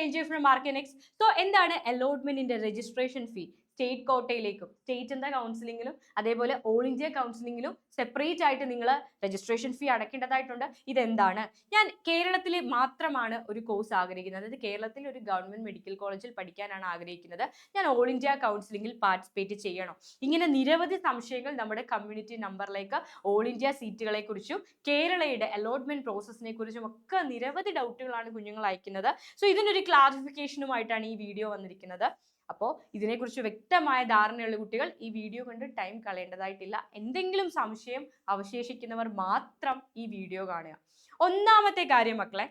AJ from Arcanex. So എന്താണ് അലോട്ട്മെന്റിന്റെ registration ഫീ? State കോട്ടയിലേക്കും സ്റ്റേറ്റിന്റെ കൗൺസിലിംഗിലും അതേപോലെ ഓൾ ഇന്ത്യ കൗൺസിലിംഗിലും സെപ്പറേറ്റ് ആയിട്ട് നിങ്ങൾ രജിസ്ട്രേഷൻ ഫീ അടയ്ക്കേണ്ടതായിട്ടുണ്ട്. ഇതെന്താണ്? ഞാൻ കേരളത്തിൽ മാത്രമാണ് ഒരു കോഴ്സ് ആഗ്രഹിക്കുന്നത്, അതായത് കേരളത്തിൽ ഒരു ഗവൺമെന്റ് മെഡിക്കൽ കോളേജിൽ പഠിക്കാനാണ് ആഗ്രഹിക്കുന്നത്, ഞാൻ ഓൾ ഇന്ത്യ കൗൺസിലിംഗിൽ പാർട്ടിസിപ്പേറ്റ് ചെയ്യണോ? ഇങ്ങനെ നിരവധി സംശയങ്ങൾ നമ്മുടെ കമ്മ്യൂണിറ്റി നമ്പറിലേക്ക് ഓൾ ഇന്ത്യ സീറ്റുകളെ കുറിച്ചും കേരളയുടെ അലോട്ട്മെന്റ് പ്രോസസ്സിനെ കുറിച്ചും ഒക്കെ നിരവധി ഡൗട്ടുകളാണ് കുഞ്ഞുങ്ങൾ അയക്കുന്നത്. സോ ഇതിനൊരു ക്ലാരിഫിക്കേഷനുമായിട്ടാണ് ഈ വീഡിയോ വന്നിരിക്കുന്നത്. അപ്പോൾ ഇതിനെക്കുറിച്ച് വ്യക്തമായ ധാരണയുള്ള കുട്ടികൾ ഈ വീഡിയോ കണ്ട് ടൈം കളയേണ്ടതായിട്ടില്ല. എന്തെങ്കിലും സംശയം അവശേഷിക്കുന്നവർ മാത്രം ഈ വീഡിയോ കാണുക. ഒന്നാമത്തെ കാര്യം മക്കളെ,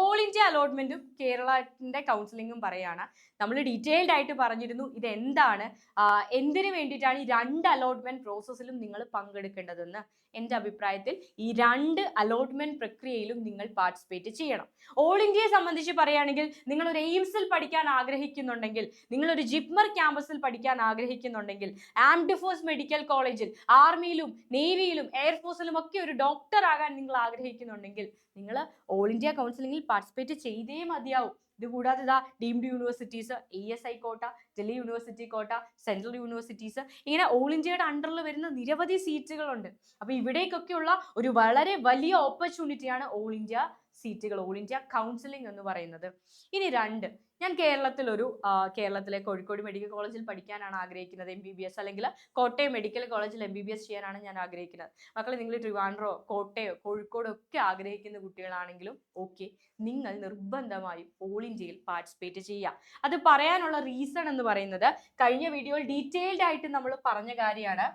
ഓൾ ഇന്ത്യ അലോട്ട്മെന്റും കേരളത്തിന്റെ കൗൺസിലിംഗും പറയാണ്. നമ്മൾ ഡീറ്റെയിൽഡ് ആയിട്ട് പറഞ്ഞിരുന്നു ഇത് എന്താണ്, എന്തിനു വേണ്ടിയിട്ടാണ് ഈ രണ്ട് അലോട്ട്മെന്റ് പ്രോസസ്സിലും നിങ്ങൾ പങ്കെടുക്കേണ്ടതെന്ന്. എൻ്റെ അഭിപ്രായത്തിൽ ഈ രണ്ട് അലോട്ട്മെന്റ് പ്രക്രിയയിലും നിങ്ങൾ പാർട്ടിസിപ്പേറ്റ് ചെയ്യണം. ഓൾ ഇന്ത്യയെ സംബന്ധിച്ച് പറയുകയാണെങ്കിൽ നിങ്ങൾ ഒരു എയിംസിൽ പഠിക്കാൻ ആഗ്രഹിക്കുന്നുണ്ടെങ്കിൽ, നിങ്ങൾ ഒരു ജിപ്മർ ക്യാമ്പസിൽ പഠിക്കാൻ ആഗ്രഹിക്കുന്നുണ്ടെങ്കിൽ, ആംഡ് ഫോഴ്സ് മെഡിക്കൽ കോളേജിൽ, ആർമിയിലും നേവിയിലും എയർഫോഴ്സിലും ഒക്കെ ഒരു ഡോക്ടർ ആകാൻ നിങ്ങൾ ആഗ്രഹിക്കുന്നുണ്ടെങ്കിൽ നിങ്ങൾ ഓൾ ഇന്ത്യ കൗൺസിലിംഗിൽ പാർട്ടിസിപ്പേറ്റ് ചെയ്തേ മതിയാവും. ഇതുകൂടാതെ ഇതാ ഡീംഡ് യൂണിവേഴ്സിറ്റീസ്, ESI കോട്ട, ഡൽഹി യൂണിവേഴ്സിറ്റി കോട്ട, സെൻട്രൽ യൂണിവേഴ്സിറ്റീസ്, ഇങ്ങനെ ഓൾ ഇന്ത്യയുടെ അണ്ടറിൽ വരുന്ന നിരവധി സീറ്റുകളുണ്ട്. അപ്പൊ ഇവിടേക്കൊക്കെയുള്ള ഒരു വളരെ വലിയ ഓപ്പർച്യൂണിറ്റിയാണ് ഓൾ ഇന്ത്യ സീറ്റുകൾ, ഓൾ ഇന്ത്യ കൗൺസിലിംഗ് എന്ന് പറയുന്നത്. ഇനി രണ്ട്, ഞാൻ കേരളത്തിലെ കോഴിക്കോട് മെഡിക്കൽ കോളേജിൽ പഠിക്കാനാണ് ആഗ്രഹിക്കുന്നത് MBBS, അല്ലെങ്കിൽ കോട്ടയം മെഡിക്കൽ കോളേജിൽ MBBS ചെയ്യാനാണ് ഞാൻ ആഗ്രഹിക്കുന്നത്. മക്കളെ, നിങ്ങൾ ട്രിവാൻഡ്രോ, കോട്ടയോ, കോഴിക്കോടോ ഒക്കെ ആഗ്രഹിക്കുന്ന കുട്ടികളാണെങ്കിലും ഓക്കെ, നിങ്ങൾ നിർബന്ധമായും ഓൾ ഇന്ത്യയിൽ പാർട്ടിസിപ്പേറ്റ് ചെയ്യുക. അത് പറയാനുള്ള റീസൺ എന്ന് പറയുന്നത് കഴിഞ്ഞ വീഡിയോയിൽ ഡീറ്റെയിൽഡ് ആയിട്ട് നമ്മൾ പറഞ്ഞ കാര്യമാണ്.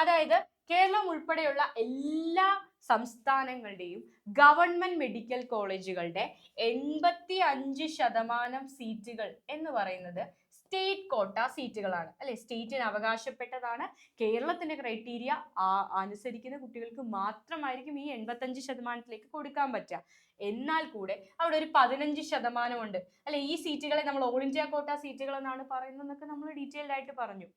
അതായത് കേരളം ഉൾപ്പെടെയുള്ള എല്ലാ സംസ്ഥാനങ്ങളുടെയും ഗവൺമെന്റ് മെഡിക്കൽ കോളേജുകളുടെ 85% സീറ്റുകൾ എന്ന് പറയുന്നത് സ്റ്റേറ്റ് കോട്ട സീറ്റുകളാണ്, അല്ലെ? സ്റ്റേറ്റിന് അവകാശപ്പെട്ടതാണ്. കേരളത്തിന്റെ ക്രൈറ്റീരിയ അനുസരിക്കുന്ന കുട്ടികൾക്ക് മാത്രമായിരിക്കും ഈ 85% കൊടുക്കാൻ പറ്റുക. എന്നാൽ കൂടെ അവിടെ ഒരു 15% ഉണ്ട്, അല്ലെ? ഈ സീറ്റുകളെ നമ്മൾ ഓൾ ഇന്ത്യ കോട്ട സീറ്റുകൾ എന്നാണ് പറയുന്നതെന്നൊക്കെ നമ്മൾ ഡീറ്റെയിൽഡ് ആയിട്ട് പറഞ്ഞു.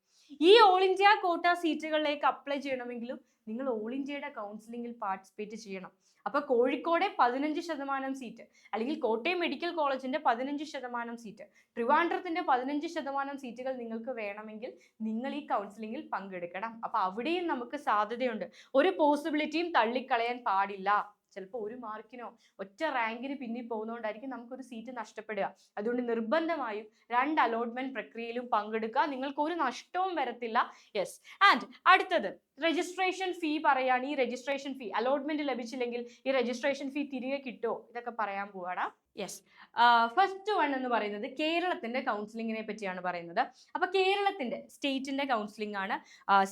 ഈ ഓൾ ഇന്ത്യ കോട്ട സീറ്റുകളിലേക്ക് അപ്ലൈ ചെയ്യണമെങ്കിലും നിങ്ങൾ ഓൾ ഇന്ത്യയുടെ കൗൺസിലിംഗിൽ പാർട്ടിസിപ്പേറ്റ് ചെയ്യണം. അപ്പൊ കോഴിക്കോടെ 15% സീറ്റ്, അല്ലെങ്കിൽ കോട്ടയം മെഡിക്കൽ കോളേജിന്റെ 15% സീറ്റ്, ട്രിവാൻഡ്രത്തിന്റെ 15% സീറ്റുകൾ നിങ്ങൾക്ക് വേണമെങ്കിൽ നിങ്ങൾ ഈ കൗൺസിലിംഗിൽ പങ്കെടുക്കണം. അപ്പൊ അവിടെയും നമുക്ക് സാധ്യതയുണ്ട്. ഒരു പോസിബിലിറ്റിയും തള്ളിക്കളയാൻ പാടില്ല. ചിലപ്പോൾ ഒരു മാർക്കിനോ ഒറ്റ റാങ്കിന് പിന്നിൽ പോകുന്നതുകൊണ്ടായിരിക്കും നമുക്കൊരു സീറ്റ് നഷ്ടപ്പെടുക. അതുകൊണ്ട് നിർബന്ധമായും രണ്ട് അലോട്ട്മെന്റ് പ്രക്രിയയിലും പങ്കെടുക്കുക. നിങ്ങൾക്ക് ഒരു നഷ്ടവും വരത്തില്ല. യെസ്. ആൻഡ് അടുത്തത് രജിസ്ട്രേഷൻ ഫീ പറയാണ്. ഈ രജിസ്ട്രേഷൻ ഫീ അലോട്ട്മെന്റ് ലഭിച്ചില്ലെങ്കിൽ ഈ രജിസ്ട്രേഷൻ ഫീ തിരികെ കിട്ടുമോ, ഇതൊക്കെ പറയാൻ പോവാണ്. യെസ്. ഫസ്റ്റ് വൺ എന്ന് പറയുന്നത് കേരളത്തിന്റെ കൗൺസിലിങ്ങിനെ പറ്റിയാണ് പറയുന്നത്. അപ്പൊ കേരളത്തിന്റെ സ്റ്റേറ്റിന്റെ കൗൺസിലിംഗ് ആണ്.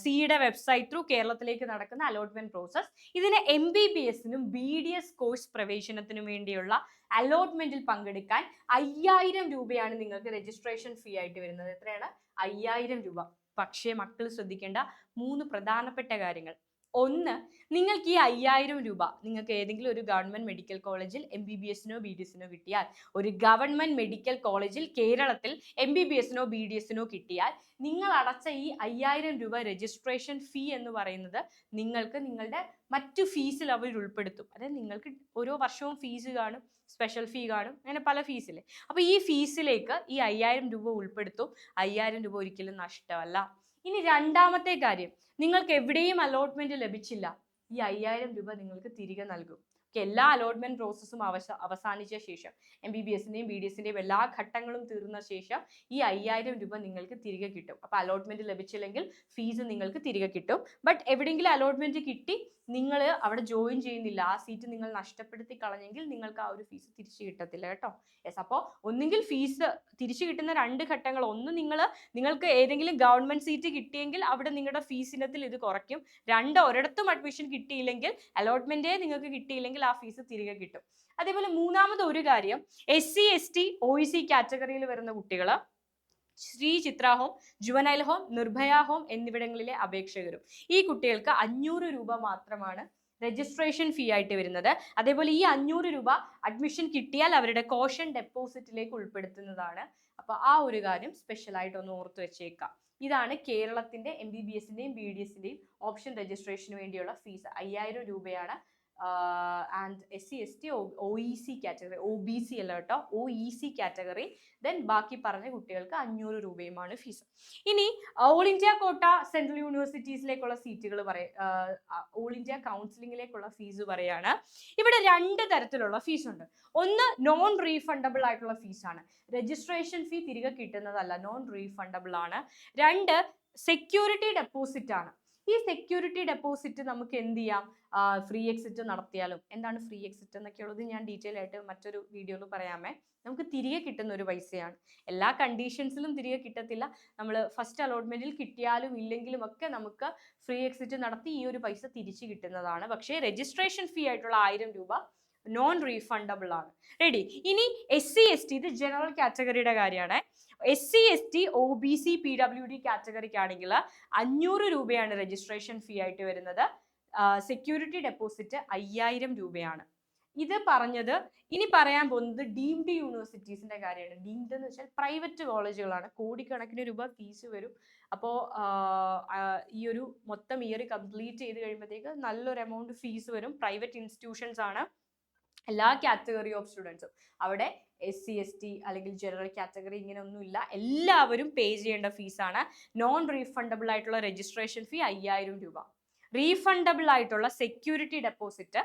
സിയുടെ വെബ്സൈറ്റ് ത്രൂ കേരളത്തിലേക്ക് നടക്കുന്ന അലോട്ട്മെന്റ് പ്രോസസ്. ഇതിന് MBBSനും BDS കോഴ്സ് പ്രവേശനത്തിനും വേണ്ടിയുള്ള അലോട്ട്മെന്റിൽ പങ്കെടുക്കാൻ 5000 രൂപയാണ് നിങ്ങൾക്ക് രജിസ്ട്രേഷൻ ഫീ ആയിട്ട് വരുന്നത്. എത്രയാണ്? 5000 രൂപ. പക്ഷേ മക്കൾ ശ്രദ്ധിക്കേണ്ട 3 പ്രധാനപ്പെട്ട കാര്യങ്ങൾ. ഒന്ന്, നിങ്ങൾക്ക് ഈ 5000 രൂപ നിങ്ങൾക്ക് ഏതെങ്കിലും ഒരു ഗവൺമെന്റ് മെഡിക്കൽ കോളേജിൽ MBBSനോ BDSനോ കിട്ടിയാൽ, ഒരു ഗവൺമെന്റ് മെഡിക്കൽ കോളേജിൽ കേരളത്തിൽ MBBSനോ BDSനോ കിട്ടിയാൽ, നിങ്ങൾ അടച്ച ഈ 5000 രൂപ രജിസ്ട്രേഷൻ ഫീ എന്ന് പറയുന്നത് നിങ്ങൾക്ക് നിങ്ങളുടെ മറ്റു ഫീസിൽ അവർ ഉൾപ്പെടുത്തും. അതായത് നിങ്ങൾക്ക് ഓരോ വർഷവും ഫീസ് കാണും, സ്പെഷ്യൽ ഫീ കാണും, അങ്ങനെ പല ഫീസില്ലേ. അപ്പൊ ഈ ഫീസിലേക്ക് ഈ 5000 രൂപ ഉൾപ്പെടുത്തും. 5000 രൂപ ഒരിക്കലും നഷ്ടമല്ല. ഇനി രണ്ടാമത്തെ കാര്യം, നിങ്ങൾക്ക് എവിടെയും അലോട്ട്മെന്റ് ലഭിച്ചില്ല, ഈ 5000 രൂപ നിങ്ങൾക്ക് തിരികെ നൽകും. എല്ലാ അലോട്ട്മെന്റ് പ്രോസസ്സും അവസാനിച്ച ശേഷം, MBBSന്റെയും BDSന്റെയും എല്ലാ ഘട്ടങ്ങളും തീർന്ന ശേഷം ഈ 5000 രൂപ നിങ്ങൾക്ക് തിരികെ കിട്ടും. അപ്പൊ അലോട്ട്മെന്റ് ലഭിച്ചില്ലെങ്കിൽ ഫീസ് നിങ്ങൾക്ക് തിരികെ കിട്ടും. ബട്ട് എവിടെയെങ്കിലും അലോട്ട്മെന്റ് കിട്ടി, നിങ്ങൾ അവിടെ ജോയിൻ ചെയ്യുന്നില്ല, ആ സീറ്റ് നിങ്ങൾ നഷ്ടപ്പെടുത്തി കളഞ്ഞെങ്കിൽ നിങ്ങൾക്ക് ആ ഒരു ഫീസ് തിരിച്ചു കിട്ടത്തില്ല കേട്ടോ. യെസ്. അപ്പോൾ ഒന്നുകിൽ ഫീസ് തിരിച്ചു കിട്ടുന്ന രണ്ട് ഘട്ടങ്ങൾ. ഒന്ന്, നിങ്ങൾക്ക് ഏതെങ്കിലും ഗവൺമെന്റ് സീറ്റ് കിട്ടിയെങ്കിൽ അവിടെ നിങ്ങളുടെ ഫീസ് ഇനത്തിൽ ഇത് കുറയ്ക്കും. രണ്ട്, ഒരിടത്തും അഡ്മിഷൻ കിട്ടിയില്ലെങ്കിൽ, അലോട്ട്മെന്റേ നിങ്ങൾക്ക് കിട്ടിയില്ലെങ്കിൽ ആ ഫീസ് തിരികെ കിട്ടും. അതേപോലെ മൂന്നാമത് ഒരു കാര്യം, SC ST OEC കാറ്റഗറിയിൽ വരുന്ന കുട്ടികൾ, Sree Chitra home, juvenile home, Nirbhaya home എന്നിവിടങ്ങളിലെ അപേക്ഷകരും, ഈ കുട്ടികൾക്ക് 500 രൂപ മാത്രമാണ് രജിസ്ട്രേഷൻ ഫീ ആയിട്ട് വരുന്നത്. അതേപോലെ ഈ 500 രൂപ അഡ്മിഷൻ കിട്ടിയാൽ അവരുടെ കോഷൻ ഡെപ്പോസിറ്റിലേക്ക് ഉൾപ്പെടുത്തുന്നതാണ്. അപ്പൊ ആ ഒരു കാര്യം സ്പെഷ്യൽ ആയിട്ട് ഒന്ന് ഓർത്ത് വെച്ചേക്കാം. ഇതാണ് കേരളത്തിന്റെ MBBSന്റെയും BDSന്റെയും ഓപ്ഷൻ രജിസ്ട്രേഷന് വേണ്ടിയുള്ള ഫീസ്. 5000 രൂപയാണ് and SC ST OEC category, OBC അല്ല കേട്ടോ, OEC കാറ്റഗറി. ദെൻ ബാക്കി പറഞ്ഞ കുട്ടികൾക്ക് 500 രൂപയുമാണ് ഫീസ്. ഇനി ഓൾ ഇന്ത്യ കോട്ട സെൻട്രൽ യൂണിവേഴ്സിറ്റീസിലേക്കുള്ള സീറ്റുകൾ ഓൾ ഇന്ത്യ കൗൺസിലിംഗിലേക്കുള്ള ഫീസ് പറയാണ്. ഇവിടെ 2 തരത്തിലുള്ള ഫീസ് ഉണ്ട്. ഒന്ന് നോൺ റീഫണ്ടബിൾ ആയിട്ടുള്ള ഫീസാണ്. രജിസ്ട്രേഷൻ ഫീ തിരികെ കിട്ടുന്നതല്ല, നോൺ റീഫണ്ടബിൾ ആണ്. 2 സെക്യൂരിറ്റി ഡെപ്പോസിറ്റ് ആണ്. ഈ സെക്യൂരിറ്റി ഡെപ്പോസിറ്റ് നമുക്ക് എന്ത് ചെയ്യാം, ഫ്രീ എക്സിറ്റ് നടത്തിയാലും. എന്താണ് ഫ്രീ എക്സിറ്റ് എന്നൊക്കെയുള്ളത് ഞാൻ ഡീറ്റെയിൽ ആയിട്ട് മറ്റൊരു വീഡിയോയിൽ പറയാമേ. നമുക്ക് തിരികെ കിട്ടുന്ന ഒരു പൈസയാണ്. എല്ലാ കണ്ടീഷൻസിലും തിരികെ കിട്ടത്തില്ല. നമ്മൾ ഫസ്റ്റ് അലോട്ട്മെന്റിൽ കിട്ടിയാലും ഇല്ലെങ്കിലും ഒക്കെ നമുക്ക് ഫ്രീ എക്സിറ്റ് നടത്തി ഈ ഒരു പൈസ തിരിച്ചു കിട്ടുന്നതാണ്. പക്ഷേ രജിസ്ട്രേഷൻ ഫീ ആയിട്ടുള്ള 1000 രൂപ നോൺ റീഫണ്ടബിൾ ആണ്. റെഡി. ഇനി SC ST, ഇത് ജനറൽ കാറ്റഗറിയുടെ കാര്യമാണ്. SC ST OBC PWD കാറ്റഗറിക്ക് ആണെങ്കിൽ 500 രൂപയാണ് രജിസ്ട്രേഷൻ ഫീ ആയിട്ട് വരുന്നത്. സെക്യൂരിറ്റി ഡെപ്പോസിറ്റ് 5000 രൂപയാണ്. ഇത് പറഞ്ഞത്. ഇനി പറയാൻ പോകുന്നത് ഡീംഡ് യൂണിവേഴ്സിറ്റീസിന്റെ കാര്യമാണ്. ഡീംഡ് എന്ന് വെച്ചാൽ പ്രൈവറ്റ് കോളേജുകളാണ്. കോടിക്കണക്കിന് രൂപ ഫീസ് വരും. അപ്പോൾ ഈ ഒരു മൊത്തം ഇയർ കംപ്ലീറ്റ് ചെയ്ത് കഴിയുമ്പോഴത്തേക്ക് നല്ലൊരു എമൗണ്ട് ഫീസ് വരും. പ്രൈവറ്റ് ഇൻസ്റ്റിറ്റ്യൂഷൻസ് ആണ്. എല്ലാ കാറ്റഗറി ഓഫ് സ്റ്റുഡൻസും അവിടെ SC ST അല്ലെങ്കിൽ ജനറൽ കാറ്റഗറി ഇങ്ങനെ ഒന്നുമില്ല, എല്ലാവരും പേ ചെയ്യേണ്ട ഫീസാണ്. നോൺ റീഫണ്ടബിൾ ആയിട്ടുള്ള രജിസ്ട്രേഷൻ ഫീ 5000 രൂപ. റീഫണ്ടബിൾ ആയിട്ടുള്ള സെക്യൂരിറ്റി ഡെപ്പോസിറ്റ്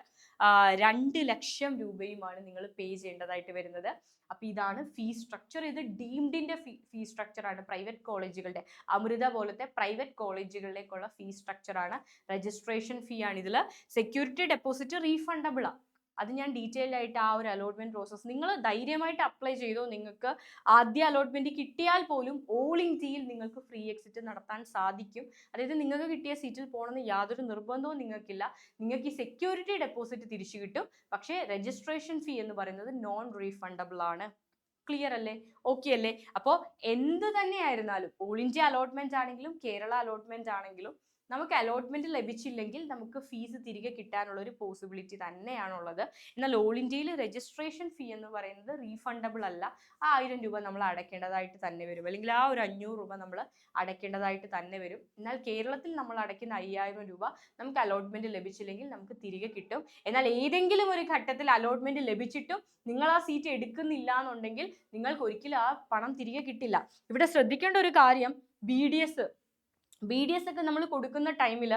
2 ലക്ഷം രൂപയുമാണ് നിങ്ങൾ പേ ചെയ്യേണ്ടതായിട്ട് വരുന്നത്. അപ്പൊ ഇതാണ് ഫീ സ്ട്രക്ചർ. ഇത് ഡീംഡിന്റെ ഫീ സ്ട്രക്ചർ ആണ്. പ്രൈവറ്റ് കോളേജുകളുടെ, അമൃത പോലത്തെ പ്രൈവറ്റ് കോളേജുകളിലേക്കുള്ള ഫീ സ്ട്രക്ചർ ആണ്. രജിസ്ട്രേഷൻ ഫീ ആണ് ഇതിൽ. സെക്യൂരിറ്റി ഡെപ്പോസിറ്റ് റീഫണ്ടബിൾ ആണ്. അത് ഞാൻ ഡീറ്റെയിൽ ആയിട്ട് ആ ഒരു അലോട്ട്മെന്റ് പ്രോസസ്സ് നിങ്ങൾ ധൈര്യമായിട്ട് അപ്ലൈ ചെയ്തോ. നിങ്ങൾക്ക് ആദ്യ അലോട്ട്മെന്റ് കിട്ടിയാൽ പോലും ഓൾ ഇന്ത്യയിൽ നിങ്ങൾക്ക് ഫ്രീ എക്സിറ്റ് നടത്താൻ സാധിക്കും. അതായത് നിങ്ങൾക്ക് കിട്ടിയ സീറ്റിൽ പോകണമെന്ന് യാതൊരു നിർബന്ധവും നിങ്ങൾക്കില്ല. നിങ്ങൾക്ക് ഈ സെക്യൂരിറ്റി ഡെപ്പോസിറ്റ് തിരിച്ചു കിട്ടും. പക്ഷേ രജിസ്ട്രേഷൻ ഫീ എന്ന് പറയുന്നത് നോൺ റീഫണ്ടബിൾ ആണ്. ക്ലിയർ അല്ലേ? ഓക്കെ അല്ലേ? അപ്പോൾ എന്ത് തന്നെയായിരുന്നാലും ഓൾ ഇന്ത്യ അലോട്ട്മെന്റ് ആണെങ്കിലും കേരള അലോട്ട്മെന്റ് ആണെങ്കിലും നമുക്ക് അലോട്ട്മെന്റ് ലഭിച്ചില്ലെങ്കിൽ നമുക്ക് ഫീസ് തിരികെ കിട്ടാനുള്ള ഒരു പോസിബിലിറ്റി തന്നെയാണുള്ളത്. എന്നാൽ ഓൾ ഇന്ത്യയിൽ രജിസ്ട്രേഷൻ ഫീ എന്ന് പറയുന്നത് റീഫണ്ടബിൾ അല്ല. ആ 1000 രൂപ നമ്മൾ അടയ്ക്കേണ്ടതായിട്ട് തന്നെ വരും, അല്ലെങ്കിൽ ആ ഒരു 500 രൂപ നമ്മൾ അടയ്ക്കേണ്ടതായിട്ട് തന്നെ വരും. എന്നാൽ കേരളത്തിൽ നമ്മൾ അടയ്ക്കുന്ന 5000 രൂപ നമുക്ക് അലോട്ട്മെന്റ് ലഭിച്ചില്ലെങ്കിൽ നമുക്ക് തിരികെ കിട്ടും. എന്നാൽ ഏതെങ്കിലും ഒരു ഘട്ടത്തിൽ അലോട്ട്മെന്റ് ലഭിച്ചിട്ടും നിങ്ങൾ ആ സീറ്റ് എടുക്കുന്നില്ല എന്നുണ്ടെങ്കിൽ നിങ്ങൾക്ക് ഒരിക്കലും ആ പണം തിരികെ കിട്ടില്ല. ഇവിടെ ശ്രദ്ധിക്കേണ്ട ഒരു കാര്യം, BDS ഒക്കെ നമ്മൾ കൊടുക്കുന്ന ടൈമിൽ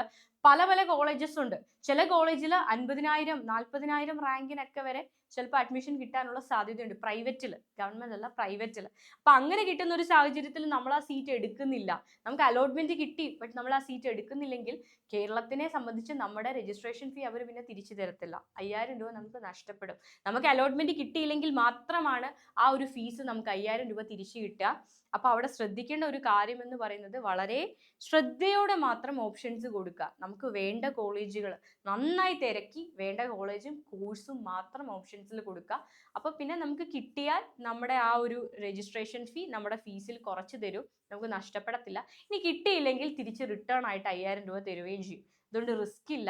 പല പല കോളേജസ് ഉണ്ട്. ചില കോളേജിൽ 50,000 40,000 റാങ്കിനൊക്കെ വരെ ചിലപ്പോൾ അഡ്മിഷൻ കിട്ടാനുള്ള സാധ്യതയുണ്ട്. പ്രൈവറ്റിൽ, ഗവൺമെന്റ് അല്ല, പ്രൈവറ്റിൽ. അപ്പൊ അങ്ങനെ കിട്ടുന്ന ഒരു സാഹചര്യത്തിൽ നമ്മൾ ആ സീറ്റ് എടുക്കുന്നില്ല. നമുക്ക് അലോട്ട്മെന്റ് കിട്ടി, ബട്ട് നമ്മൾ ആ സീറ്റ് എടുക്കുന്നില്ലെങ്കിൽ കേരളത്തിനെ സംബന്ധിച്ച് നമ്മുടെ രജിസ്ട്രേഷൻ ഫീ അവർ പിന്നെ തിരിച്ചു തരത്തില്ല. 5000 രൂപ നമുക്ക് നഷ്ടപ്പെടും. നമുക്ക് അലോട്ട്മെന്റ് കിട്ടിയില്ലെങ്കിൽ മാത്രമാണ് ആ ഒരു ഫീസ് നമുക്ക് 5000 രൂപ തിരിച്ചു കിട്ടുക. അപ്പൊ അവിടെ ശ്രദ്ധിക്കേണ്ട ഒരു കാര്യം എന്ന് പറയുന്നത് വളരെ ശ്രദ്ധയോടെ മാത്രം ഓപ്ഷൻസ് കൊടുക്കുക. നമുക്ക് വേണ്ട കോളേജുകൾ നന്നായി തിരക്കി വേണ്ട കോളേജും കോഴ്സും മാത്രം ഓപ്ഷൻസിൽ കൊടുക്കുക. അപ്പൊ പിന്നെ നമുക്ക് കിട്ടിയാൽ നമ്മുടെ ആ ഒരു രജിസ്ട്രേഷൻ ഫീ നമ്മുടെ ഫീസിൽ കുറച്ച് തരും, നമുക്ക് നഷ്ടപ്പെടത്തില്ല. ഇനി കിട്ടിയില്ലെങ്കിൽ തിരിച്ച് റിട്ടേൺ ആയിട്ട് 5000 രൂപ തരുകയും ചെയ്യും. അതുകൊണ്ട് റിസ്ക് ഇല്ല.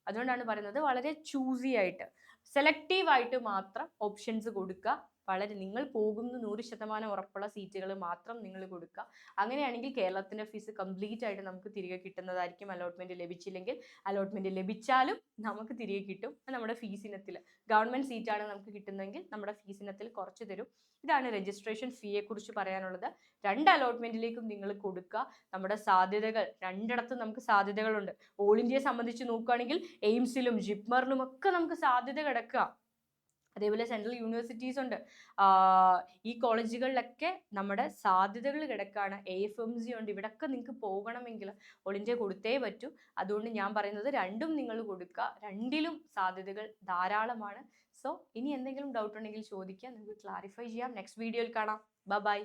അതുകൊണ്ടാണ് പറയുന്നത് വളരെ ചൂസി ആയിട്ട് സെലക്റ്റീവ് ആയിട്ട് മാത്രം ഓപ്ഷൻസ് കൊടുക്കുക. വളരെ നിങ്ങൾ പോകുന്ന 100% ഉറപ്പുള്ള സീറ്റുകൾ മാത്രം നിങ്ങൾ കൊടുക്കുക. അങ്ങനെയാണെങ്കിൽ കേരളത്തിന്റെ ഫീസ് കംപ്ലീറ്റ് ആയിട്ട് നമുക്ക് തിരികെ കിട്ടുന്നതായിരിക്കും. അലോട്ട്മെന്റ് ലഭിച്ചില്ലെങ്കിൽ, അലോട്ട്മെന്റ് ലഭിച്ചാലും നമുക്ക് തിരികെ കിട്ടും. നമ്മുടെ ഫീസ് ഇനത്തിൽ ഗവൺമെന്റ് സീറ്റാണ് നമുക്ക് കിട്ടുന്നതെങ്കിൽ നമ്മുടെ ഫീസ് ഇനത്തിൽ കുറച്ച് തരും. ഇതാണ് രജിസ്ട്രേഷൻ ഫീയെ കുറിച്ച് പറയാനുള്ളത്. 2 അലോട്ട്മെന്റിലേക്കും നിങ്ങൾ കൊടുക്കുക. നമ്മുടെ സാധ്യതകൾ രണ്ടിടത്തും നമുക്ക് സാധ്യതകളുണ്ട്. ഓൾ ഇന്ത്യയെ സംബന്ധിച്ച് നോക്കുകയാണെങ്കിൽ എയിംസിലും ജിപ്മറിലും ഒക്കെ നമുക്ക് സാധ്യത കിടക്കുക. അതേപോലെ സെൻട്രൽ യൂണിവേഴ്സിറ്റീസ് ഉണ്ട്. ഈ കോളേജുകളിലൊക്കെ നമ്മുടെ സാധ്യതകൾ കിടക്കുകയാണ്. AFMC ഉണ്ട്. ഇവിടൊക്കെ നിങ്ങൾക്ക് പോകണമെങ്കിൽ ഓൾ ഇന്ത്യ കൊടുത്തേ പറ്റൂ. അതുകൊണ്ട് ഞാൻ പറയുന്നത് രണ്ടും നിങ്ങൾ കൊടുക്കുക. രണ്ടിലും സാധ്യതകൾ ധാരാളമാണ്. സോ ഇനി എന്തെങ്കിലും ഡൗട്ട് ഉണ്ടെങ്കിൽ ചോദിക്കുക, നിങ്ങൾക്ക് ക്ലാരിഫൈ ചെയ്യാം. നെക്സ്റ്റ് വീഡിയോയിൽ കാണാം. ബൈ.